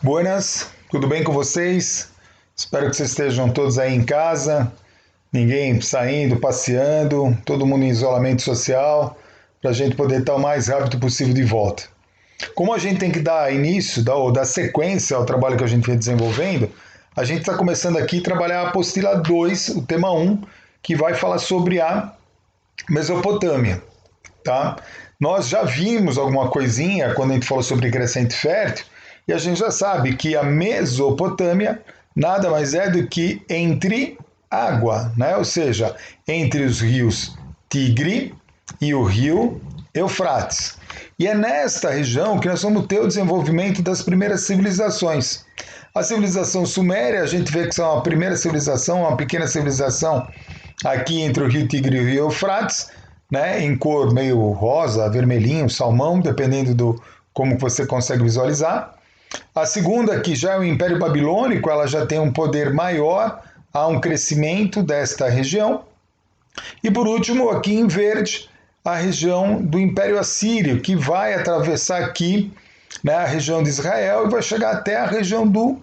Buenas, tudo bem com vocês? Espero que vocês estejam todos aí em casa, ninguém saindo, passeando, todo mundo em isolamento social, para a gente poder estar o mais rápido possível de volta. Como a gente tem que dar início, dar sequência ao trabalho que a gente vem desenvolvendo, a gente está começando aqui a trabalhar a apostila 2, o tema 1, que vai falar sobre a Mesopotâmia. Tá? Nós já vimos alguma coisinha quando a gente falou sobre crescente fértil, e a gente já sabe que a Mesopotâmia nada mais é do que entre água, né? Ou seja, entre os rios Tigre e o rio Eufrates. E é nesta região que nós vamos ter o desenvolvimento das primeiras civilizações. A civilização suméria, a gente vê que é uma primeira civilização, uma pequena civilização aqui entre o rio Tigre e o rio Eufrates, né, em cor meio rosa, vermelhinho, salmão, dependendo do como você consegue visualizar. A segunda, que já é o Império Babilônico, ela já tem um poder maior, há um crescimento desta região. E por último, aqui em verde, a região do Império Assírio, que vai atravessar aqui, né, a região de Israel e vai chegar até a região do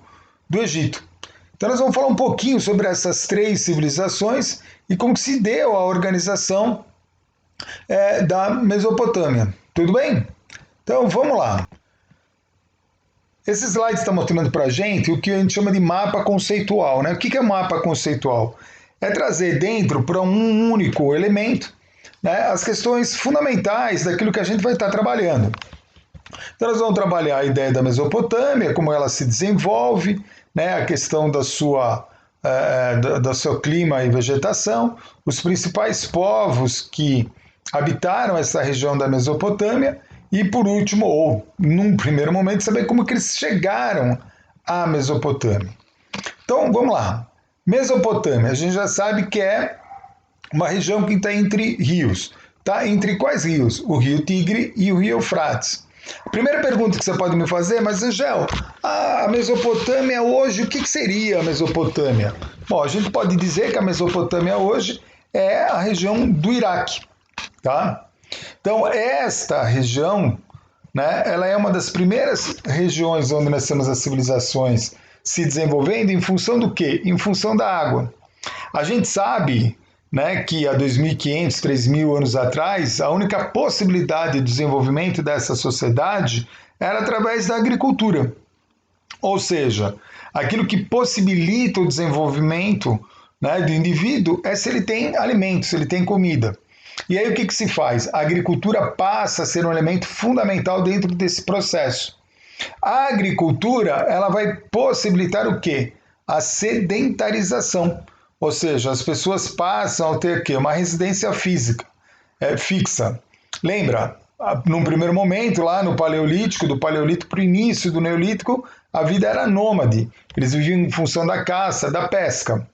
Egito. Então nós vamos falar um pouquinho sobre essas três civilizações e como se deu a organização da Mesopotâmia. Tudo bem? Então vamos lá. Esse slide está mostrando para a gente o que a gente chama de mapa conceitual. Né? O que é mapa conceitual? É trazer dentro para um único elemento, né, as questões fundamentais daquilo que a gente vai estar trabalhando. Então nós vamos trabalhar a ideia da Mesopotâmia, como ela se desenvolve, né, a questão do seu clima e vegetação, os principais povos que habitaram essa região da Mesopotâmia e, por último, ou num primeiro momento, saber como que eles chegaram à Mesopotâmia. Então, vamos lá. Mesopotâmia, a gente já sabe que é uma região que está entre rios. Tá? Entre quais rios? O rio Tigre e o rio Eufrates. A primeira pergunta que você pode me fazer, mas Angel, a Mesopotâmia hoje, o que seria a Mesopotâmia? Bom, a gente pode dizer que a Mesopotâmia hoje é a região do Iraque. Tá? Então, esta região, né, ela é uma das primeiras regiões onde nós temos as civilizações se desenvolvendo em função do quê? Em função da água. A gente sabe, né, que há 2.500, 3.000 anos atrás, a única possibilidade de desenvolvimento dessa sociedade era através da agricultura. Ou seja, aquilo que possibilita o desenvolvimento, né, do indivíduo é se ele tem alimento, se ele tem comida. E aí o que se faz? A agricultura passa a ser um elemento fundamental dentro desse processo. A agricultura, ela vai possibilitar o quê? A sedentarização. Ou seja, as pessoas passam a ter o quê? Uma residência física, fixa. Lembra, num primeiro momento, lá no Paleolítico, do Paleolítico para o início do Neolítico, a vida era nômade. Eles viviam em função da caça, da pesca.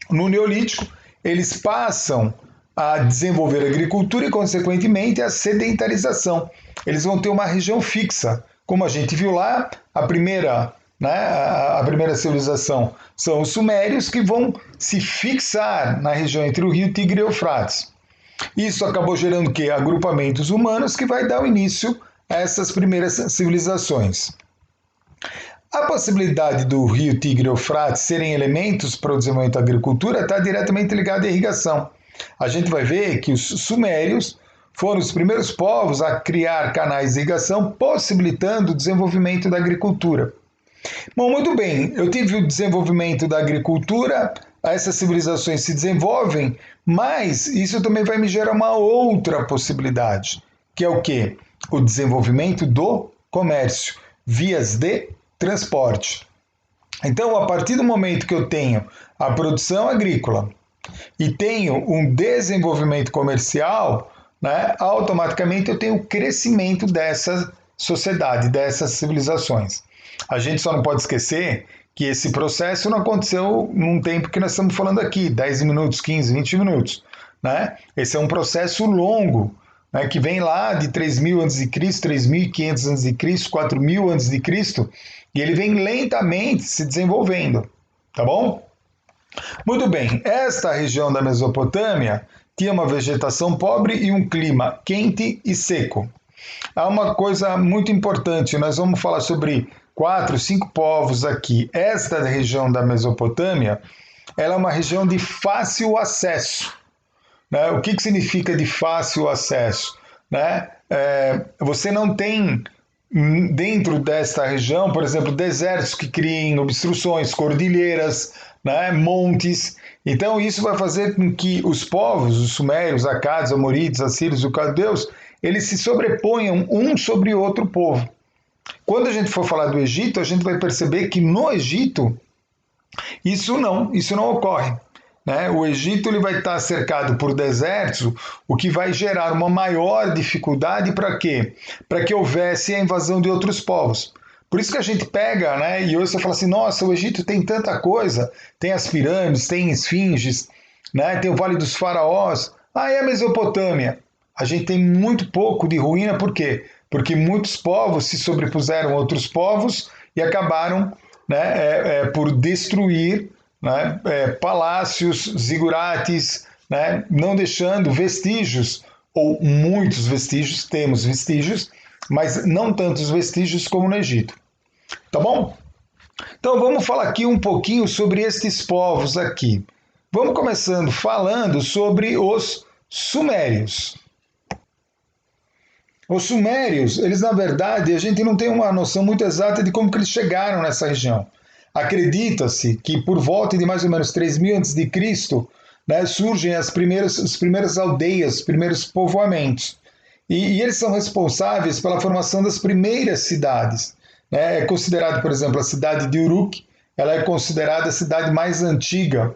No Neolítico, eles passam a desenvolver a agricultura e, consequentemente, a sedentarização. Eles vão ter uma região fixa. Como a gente viu lá, a primeira civilização são os sumérios, que vão se fixar na região entre o rio Tigre e o Eufrates. Isso acabou gerando o quê? Agrupamentos humanos que vai dar o início a essas primeiras civilizações. A possibilidade do rio Tigre e Eufrates serem elementos para o desenvolvimento da agricultura está diretamente ligada à irrigação. A gente vai ver que os sumérios foram os primeiros povos a criar canais de irrigação, possibilitando o desenvolvimento da agricultura. Bom, muito bem, eu tive o desenvolvimento da agricultura, essas civilizações se desenvolvem, mas isso também vai me gerar uma outra possibilidade, que é o quê? O desenvolvimento do comércio, vias de transporte. Então, a partir do momento que eu tenho a produção agrícola e tenho um desenvolvimento comercial, né, automaticamente eu tenho o crescimento dessa sociedade, dessas civilizações. A gente só não pode esquecer que esse processo não aconteceu num tempo que nós estamos falando aqui, 10 minutos, 15, 20 minutos. Né? Esse é um processo longo, né, que vem lá de 3.000 a.C., 3.500 a.C., 4.000 a.C., e ele vem lentamente se desenvolvendo. Tá bom? Muito bem, esta região da Mesopotâmia tinha uma vegetação pobre e um clima quente e seco. Há uma coisa muito importante, nós vamos falar sobre 4, 5 povos aqui. Esta região da Mesopotâmia, ela é uma região de fácil acesso. Né? O que significa de fácil acesso? Né? Você não tem dentro desta região, por exemplo, desertos que criem obstruções, cordilheiras, né? Montes. Então isso vai fazer com que os povos, os sumérios, acádios, amoritas, assírios e caldeus, eles se sobreponham um sobre outro povo. Quando a gente for falar do Egito, a gente vai perceber que no Egito isso não ocorre. Né? O Egito ele vai estar cercado por desertos, o que vai gerar uma maior dificuldade para quê? Para que houvesse a invasão de outros povos. Por isso que a gente pega, né, e hoje você fala assim, nossa, o Egito tem tanta coisa, tem as pirâmides, tem esfinges, né, tem o Vale dos Faraós, e a Mesopotâmia. A gente tem muito pouco de ruína, por quê? Porque muitos povos se sobrepuseram a outros povos e acabaram, né, por destruir, né, palácios, zigurates, né, não deixando vestígios, ou muitos vestígios, temos vestígios, mas não tantos vestígios como no Egito. Tá bom? Então vamos falar aqui um pouquinho sobre estes povos aqui. Vamos começando falando sobre os sumérios. Os sumérios, eles na verdade, a gente não tem uma noção muito exata de como que eles chegaram nessa região. Acredita-se que por volta de mais ou menos 3000 a.C., né, surgem as primeiras aldeias, os primeiros povoamentos. E eles são responsáveis pela formação das primeiras cidades. Né? É considerado, por exemplo, a cidade de Uruk, ela é considerada a cidade mais antiga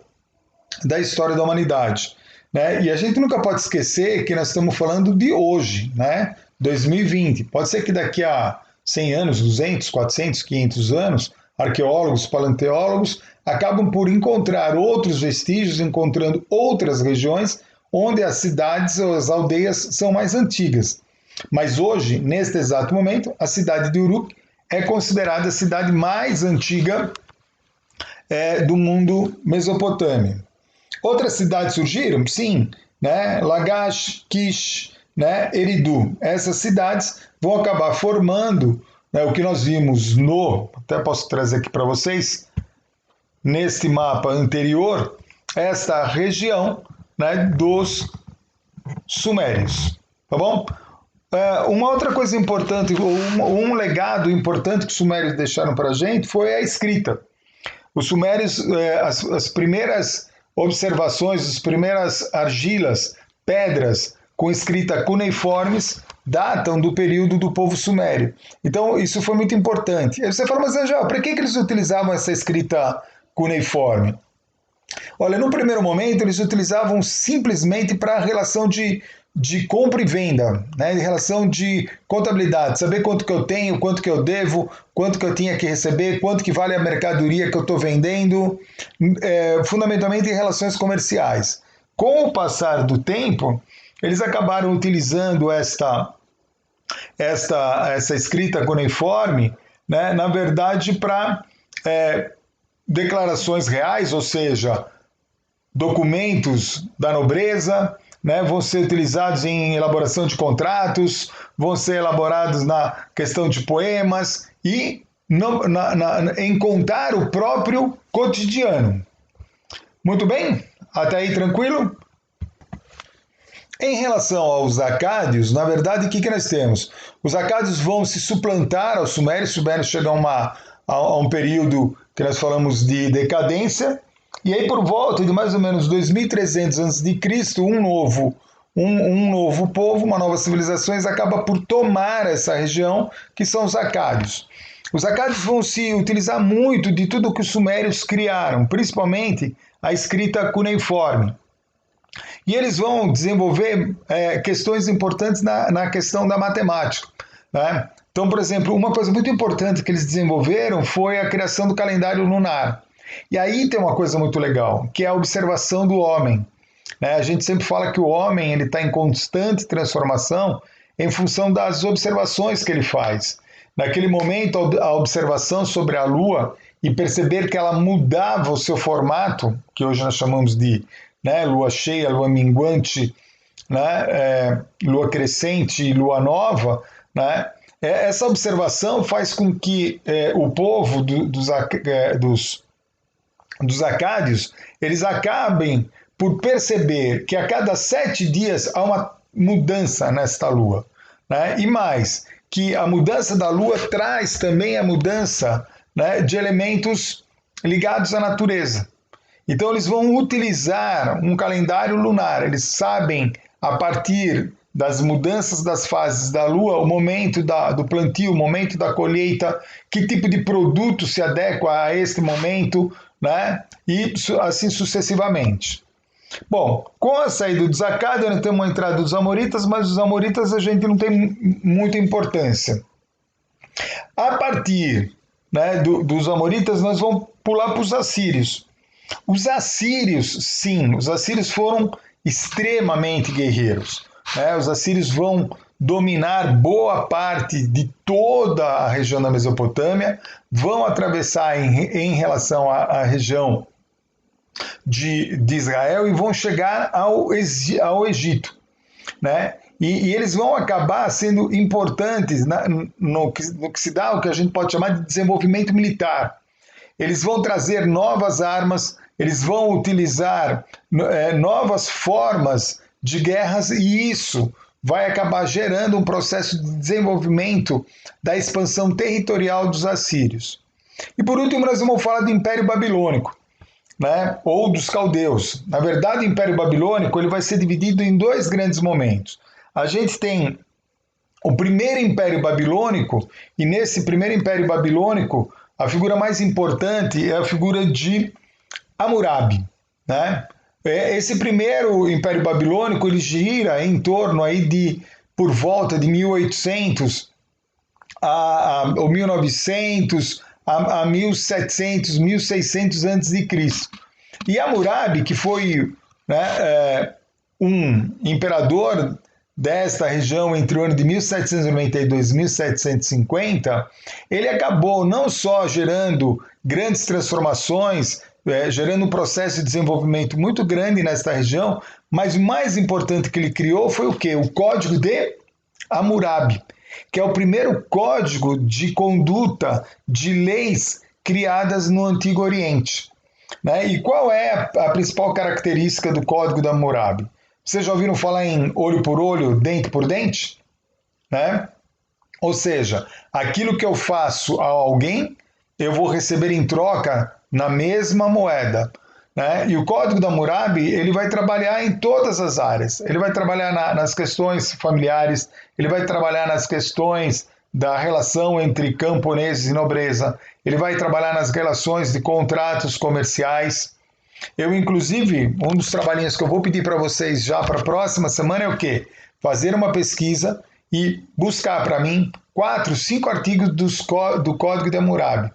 da história da humanidade. Né? E a gente nunca pode esquecer que nós estamos falando de hoje, né? 2020. Pode ser que daqui a 100 anos, 200, 400, 500 anos, arqueólogos, paleontólogos acabam por encontrar outros vestígios, encontrando outras regiões onde as cidades ou as aldeias são mais antigas. Mas hoje, neste exato momento, a cidade de Uruk é considerada a cidade mais antiga do mundo mesopotâmio. Outras cidades surgiram? Sim, né? Lagash, Kish, né? Eridu. Essas cidades vão acabar formando, né, o que nós vimos até posso trazer aqui para vocês, neste mapa anterior, esta região, né, dos sumérios. Tá bom? Uma outra coisa importante, um legado importante que os sumérios deixaram para a gente foi a escrita. Os sumérios, as primeiras observações, as primeiras argilas, pedras com escrita cuneiformes, datam do período do povo sumério. Então, isso foi muito importante. Aí você fala, mas Angel, para que eles utilizavam essa escrita cuneiforme? Olha, no primeiro momento, eles utilizavam simplesmente para a relação de compra e venda, né? De relação de contabilidade, saber quanto que eu tenho, quanto que eu devo, quanto que eu tinha que receber, quanto que vale a mercadoria que eu estou vendendo, fundamentalmente em relações comerciais. Com o passar do tempo, eles acabaram utilizando essa escrita cuneiforme, né, na verdade, para declarações reais, ou seja, documentos da nobreza, né, vão ser utilizados em elaboração de contratos, vão ser elaborados na questão de poemas e em contar o próprio cotidiano. Muito bem? Até aí tranquilo? Em relação aos acádios, na verdade, o que nós temos? Os acádios vão se suplantar aos sumérios. Os sumérios chegam a um período que nós falamos de decadência, e aí por volta de mais ou menos 2300 a.C., um novo povo, uma nova civilização, acaba por tomar essa região, que são os acádios. Os acádios vão se utilizar muito de tudo que os sumérios criaram, principalmente a escrita cuneiforme. E eles vão desenvolver questões importantes na questão da matemática. Né? Então, por exemplo, uma coisa muito importante que eles desenvolveram foi a criação do calendário lunar. E aí tem uma coisa muito legal, que é a observação do homem. Né? A gente sempre fala que o homem está em constante transformação em função das observações que ele faz. Naquele momento, a observação sobre a Lua e perceber que ela mudava o seu formato, que hoje nós chamamos de, né, lua cheia, lua minguante, né, lua crescente e lua nova, né, Essa observação faz com que o povo dos acádios, eles acabem por perceber que a cada 7 dias há uma mudança nesta lua, né? E mais, que a mudança da lua traz também a mudança, né, de elementos ligados à natureza. Então eles vão utilizar um calendário lunar, eles sabem a partir das mudanças das fases da lua, o momento do plantio, o momento da colheita, que tipo de produto se adequa a este momento, né? E assim sucessivamente. Bom, com a saída dos acádios, nós temos a entrada dos amoritas, mas os amoritas a gente não tem muita importância. A partir, né, dos amoritas, nós vamos pular para os assírios. Os assírios, sim, os assírios foram extremamente guerreiros, né? Os assírios vão dominar boa parte de toda a região da Mesopotâmia, vão atravessar em relação à região de Israel e vão chegar ao Egito, né? E eles vão acabar sendo importantes no que se dá o que a gente pode chamar de desenvolvimento militar. Eles vão trazer novas armas, eles vão utilizar novas formas de guerras e isso vai acabar gerando um processo de desenvolvimento da expansão territorial dos assírios. E por último nós vamos falar do Império Babilônico, né? Ou dos caldeus. Na verdade, o Império Babilônico ele vai ser dividido em 2 grandes momentos. A gente tem o primeiro Império Babilônico, e nesse primeiro Império Babilônico, a figura mais importante é a figura de Hammurabi, né? Esse primeiro Império Babilônico ele gira em torno aí de por volta de 1800 ou 1900 a 1700, 1600 a.C. E Hammurabi, que foi, né, um imperador desta região entre o ano de 1792 e 1750, ele acabou não só gerando grandes transformações, gerando um processo de desenvolvimento muito grande nesta região, mas o mais importante que ele criou foi o quê? O Código de Hammurabi, que é o primeiro código de conduta de leis criadas no Antigo Oriente, né? E qual é a principal característica do Código de Hammurabi? Vocês já ouviram falar em olho por olho, dente por dente? Né? Ou seja, aquilo que eu faço a alguém, eu vou receber em troca na mesma moeda. Né? E o Código de Hammurabi ele vai trabalhar em todas as áreas. Ele vai trabalhar nas questões familiares, ele vai trabalhar nas questões da relação entre camponeses e nobreza, ele vai trabalhar nas relações de contratos comerciais. Eu, inclusive, um dos trabalhinhos que eu vou pedir para vocês já para a próxima semana é o quê? Fazer uma pesquisa e buscar para mim 4, 5 artigos do Código de Hammurabi.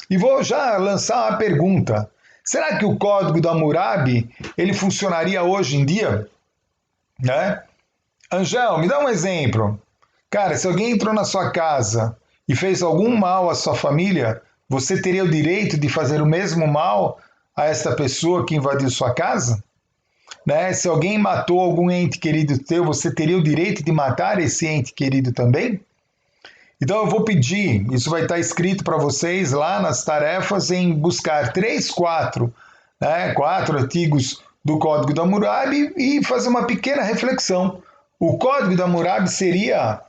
E vou já lançar uma pergunta. Será que o Código de Hammurabi ele funcionaria hoje em dia? Né? Angel, me dá um exemplo. Cara, se alguém entrou na sua casa e fez algum mal à sua família, você teria o direito de fazer o mesmo mal a esta pessoa que invadiu sua casa? Né? Se alguém matou algum ente querido teu, você teria o direito de matar esse ente querido também? Então eu vou pedir, isso vai estar escrito para vocês lá nas tarefas, em buscar 3, 4, né, 4 artigos do Código de Hammurabi e fazer uma pequena reflexão. O Código de Hammurabi seria,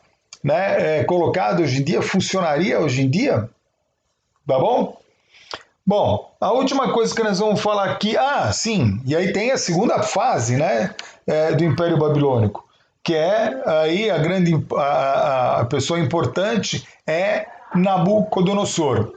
né, colocado hoje em dia, funcionaria hoje em dia? Tá bom? Bom, a última coisa que nós vamos falar aqui, sim, e aí tem a segunda fase, né, do Império Babilônico, que é aí a pessoa importante é Nabucodonosor.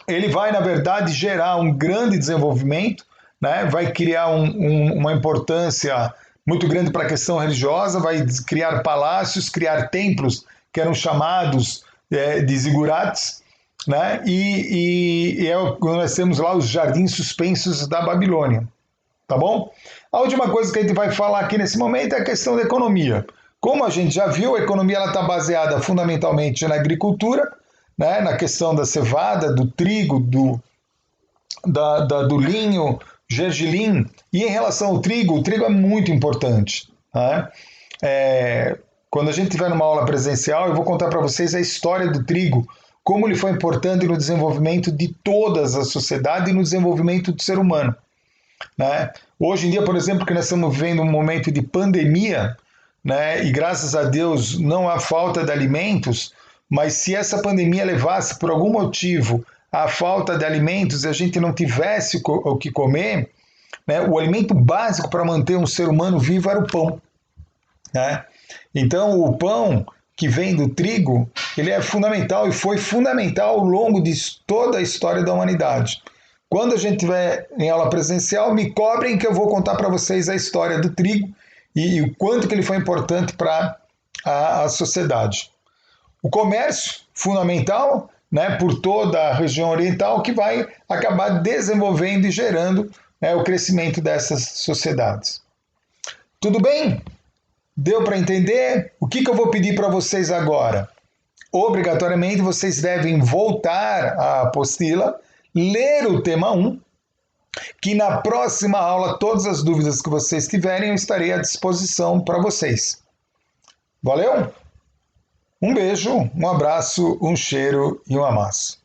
Ele vai, na verdade, gerar um grande desenvolvimento, né, vai criar uma importância muito grande para a questão religiosa, vai criar palácios, criar templos que eram chamados de zigurates, né? E é o que nós temos lá os jardins suspensos da Babilônia, tá bom? A última coisa que a gente vai falar aqui nesse momento é a questão da economia. Como a gente já viu, a economia está baseada fundamentalmente na agricultura, né? Na questão da cevada, do trigo, do linho, gergelim. E em relação ao trigo, o trigo é muito importante, né? quando a gente tiver numa aula presencial, eu vou contar para vocês a história do trigo, como ele foi importante no desenvolvimento de todas as sociedades e no desenvolvimento do ser humano, né? Hoje em dia, por exemplo, que nós estamos vivendo um momento de pandemia, né? E graças a Deus não há falta de alimentos, mas se essa pandemia levasse por algum motivo à falta de alimentos e a gente não tivesse o que comer, né? O alimento básico para manter um ser humano vivo era o pão, né? Então, o pão que vem do trigo, ele é fundamental e foi fundamental ao longo de toda a história da humanidade. Quando a gente estiver em aula presencial, me cobrem que eu vou contar para vocês a história do trigo e o quanto que ele foi importante para a sociedade. O comércio, fundamental, né, por toda a região oriental, que vai acabar desenvolvendo e gerando, né, o crescimento dessas sociedades. Tudo bem? Deu para entender? O que eu vou pedir para vocês agora? Obrigatoriamente, vocês devem voltar à apostila, ler o tema 1, que na próxima aula, todas as dúvidas que vocês tiverem, eu estarei à disposição para vocês. Valeu? Um beijo, um abraço, um cheiro e um amasso.